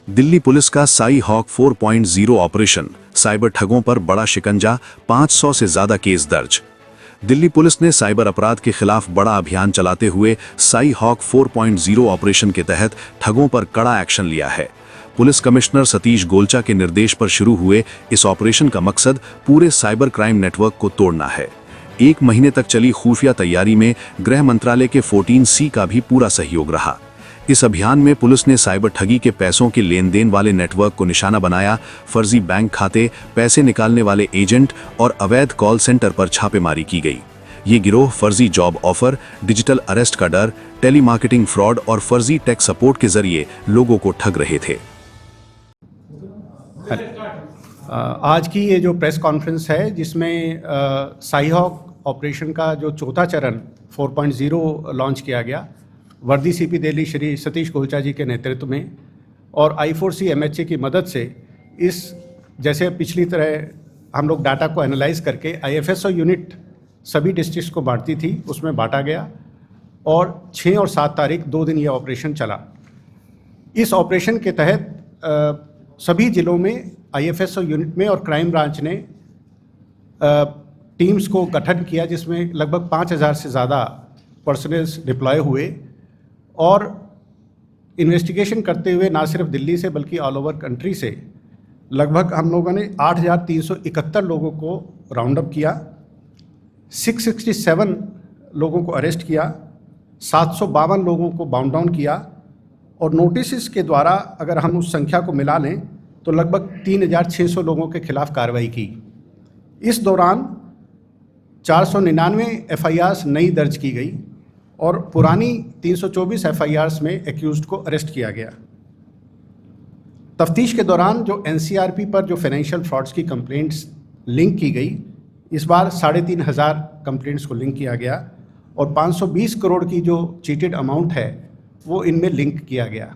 Delhi police का Sai hoc 4.0 operation, cyber ठगों पर बड़ा शिकंजा, 500 से ज्यादा केस दर्ज। दिल्ली पुलिस ने साइबर अपराध के खिलाफ बड़ा अभियान चलाते हुए साई हॉक 4.0 ऑपरेशन के तहत ठगों पर कड़ा एक्शन लिया है। पुलिस कमिश्नर सतीश गोलचा के निर्देश पर शुरू हुए इस ऑपरेशन का मकसद पूरे साइबर क्राइम नेटवर्क को तोड़ना है। 1 महीने तक चली खुफिया तैयारी में गृह मंत्रालय के 14C का भी पूरा सहयोग रहा। इस अभियान में पुलिस ने साइबर ठगी के पैसों के लेन देन वाले नेटवर्क को निशाना बनाया, फर्जी बैंक खाते, पैसे निकालने वाले एजेंट और अवैध कॉल सेंटर पर छापेमारी की गई। ये गिरोह फर्जी जॉब ऑफर, डिजिटल अरेस्ट का डर, टेलीमार्केटिंग फ्रॉड और फर्जी टेक सपोर्ट के जरिए लोगों को ठग रहे थे। आज की ये जो प्रेस कॉन्फ्रेंस है, जिसमें साई हॉक ऑपरेशन का जो चौथा चरण 4.0 लॉन्च किया गया, वर्दी सीपी दिल्ली श्री सतीश गोलचा जी के नेतृत्व में और I4C MHA की मदद से, इस जैसे पिछली तरह हम लोग डाटा को एनालाइज करके IFSO यूनिट सभी डिस्ट्रिक्ट्स को बांटती थी, उसमें बांटा गया और 6 और 7 तारीख 2 दिन ये ऑपरेशन चला। इस ऑपरेशन के तहत सभी जिलों में IFSO यूनिट में और क्राइम ब्रांच ने टीम्स को गठन किया, जिसमें लगभग 5000 से ज़्यादा पर्सनल्स डिप्लॉय हुए और इन्वेस्टिगेशन करते हुए ना सिर्फ दिल्ली से बल्कि ऑल ओवर कंट्री से लगभग हम लोगों ने 8371 लोगों को राउंड अप किया, 667 लोगों को अरेस्ट किया, 752 लोगों को बाउंड डाउन किया और नोटिस के द्वारा अगर हम उस संख्या को मिला लें तो लगभग 3600 लोगों के खिलाफ कार्रवाई की। इस दौरान 499 FIRs नई दर्ज की गई और पुरानी 324 FIRs में एक्यूज्ड को अरेस्ट किया गया। तफ्तीश के दौरान जो NCRP पर जो फाइनेंशियल फ्रॉड्स की कंप्लेंट्स लिंक की गई, इस बार 3500 कंप्लेंट्स को लिंक किया गया और 520 करोड़ की जो चीटेड अमाउंट है वो इनमें लिंक किया गया।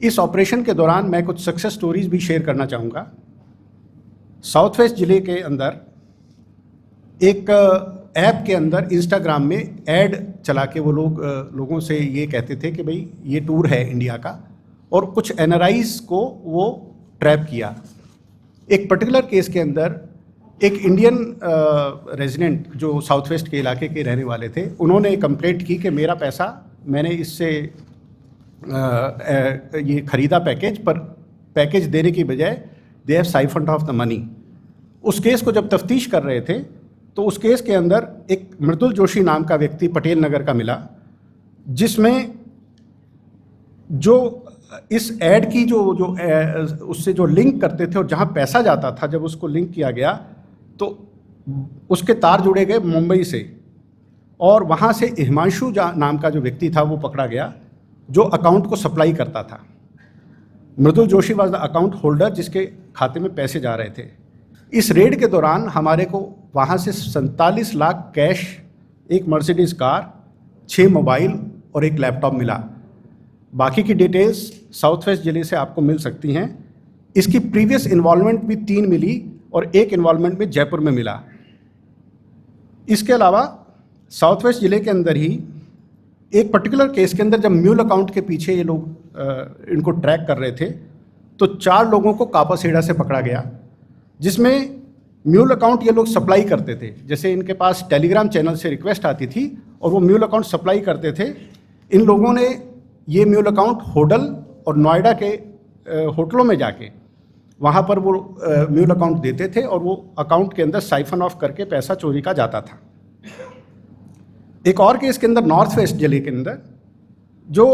इस ऑपरेशन के दौरान मैं कुछ सक्सेस स्टोरीज भी शेयर करना चाहूँगा। साउथ वेस्ट ज़िले के अंदर एक ऐप के अंदर इंस्टाग्राम में ऐड चला के वो लोगों से ये कहते थे कि भाई ये टूर है इंडिया का, और कुछ NRIs को वो ट्रैप किया। एक पर्टिकुलर केस के अंदर एक इंडियन रेजिडेंट जो साउथ वेस्ट के इलाके के रहने वाले थे, उन्होंने कंप्लेंट की कि मेरा पैसा मैंने इससे ये ख़रीदा पैकेज, पर पैकेज देने की बजाय they have siphoned off the money. उस केस को जब तफ्तीश कर रहे थे तो उस केस के अंदर एक मृदुल जोशी नाम का व्यक्ति पटेल नगर का मिला, जिसमें जो इस ऐड की जो उससे जो लिंक करते थे और जहां पैसा जाता था, जब उसको लिंक किया गया तो उसके तार जुड़े गए मुंबई से और वहां से हिमांशु नाम का जो व्यक्ति था वो पकड़ा गया, जो अकाउंट को सप्लाई करता था। Mridul Joshi was the account holder जिसके खाते में पैसे जा रहे थे। इस रेड के दौरान हमारे को वहाँ से 47 लाख कैश, एक मर्सिडीज़ कार, 6 मोबाइल और एक लैपटॉप मिला। बाकी की डिटेल्स साउथ वेस्ट ज़िले से आपको मिल सकती हैं। इसकी प्रीवियस इन्वॉल्वमेंट भी 3 मिली और एक इन्वॉल्वमेंट भी जयपुर में मिला। इसके अलावा साउथ वेस्ट ज़िले के अंदर ही एक पर्टिकुलर केस के अंदर जब म्यूल अकाउंट के पीछे ये लोग इनको ट्रैक कर रहे थे तो 4 लोगों को कापासेड़ा से पकड़ा गया, जिसमें म्यूल अकाउंट ये लोग सप्लाई करते थे। जैसे इनके पास टेलीग्राम चैनल से रिक्वेस्ट आती थी और वो म्यूल अकाउंट सप्लाई करते थे। इन लोगों ने ये म्यूल अकाउंट होडल और नोएडा के होटलों में जाके वहाँ पर वो म्यूल अकाउंट देते थे और वो अकाउंट के अंदर साइफन ऑफ करके पैसा चोरी का जाता था। एक और केस के अंदर नॉर्थ वेस्ट जिले के अंदर जो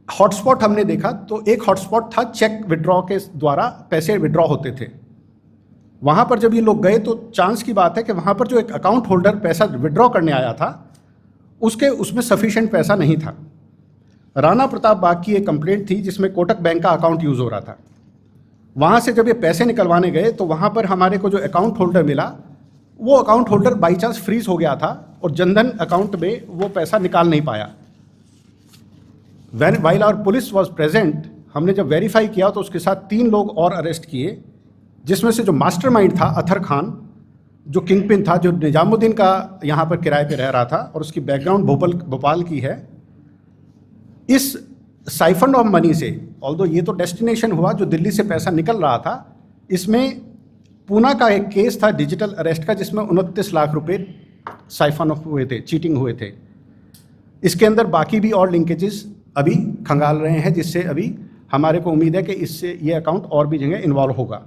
हॉटस्पॉट हमने देखा, तो एक हॉटस्पॉट था चेक विड्रॉ के द्वारा पैसे विड्रॉ होते थे। वहाँ पर जब ये लोग गए तो चांस की बात है कि वहाँ पर जो एक अकाउंट होल्डर पैसा विड्रॉ करने आया था उसमें सफिशिएंट पैसा नहीं था। राणा प्रताप बाग की एक कंप्लेंट थी जिसमें कोटक बैंक का अकाउंट यूज़ हो रहा था। वहाँ से जब ये पैसे निकलवाने गए तो वहाँ पर हमारे को जो अकाउंट होल्डर मिला, वो account holder by chance freeze हो गया था और जनधन अकाउंट में वो पैसा निकाल नहीं पाया। While our police was present, हमने जब वेरीफाई किया तो उसके साथ 3 लोग और अरेस्ट किए, जिसमें से जो मास्टरमाइंड था अथर खान, जो किंगपिन था, जो निजामुद्दीन का यहाँ पर किराए पे रह रहा था और उसकी बैकग्राउंड भोपाल की है। इस साइफन ऑफ मनी से, ऑल्दो ये तो डेस्टिनेशन हुआ, जो दिल्ली से पैसा निकल रहा था, इसमें पूना का एक केस था डिजिटल अरेस्ट का, जिसमें 29 लाख रुपए साइफन ऑफ हुए थे, चीटिंग हुए थे। इसके अंदर बाकी भी और लिंकेजेस अभी खंगाल रहे हैं, जिससे अभी हमारे को उम्मीद है कि इससे ये अकाउंट और भी जगह इन्वॉल्व होगा।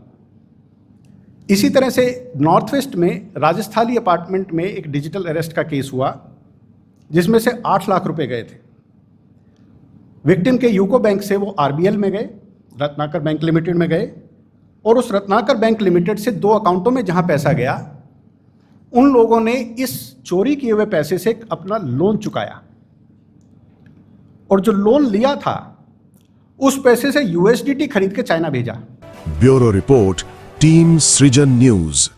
इसी तरह से नॉर्थ वेस्ट में राजस्थानी अपार्टमेंट में एक डिजिटल अरेस्ट का केस हुआ, जिसमें से 8 लाख रुपए गए थे। विक्टिम के यूको बैंक से वो आरबीएल में गए, रत्नाकर बैंक लिमिटेड में गए, और उस रत्नाकर बैंक लिमिटेड से 2 अकाउंटों में जहां पैसा गया, उन लोगों ने इस चोरी किए हुए पैसे से अपना लोन चुकाया, और जो लोन लिया था उस पैसे से यूएसडीटी खरीद के चाइना भेजा। ब्यूरो रिपोर्ट, टीम सृजन न्यूज।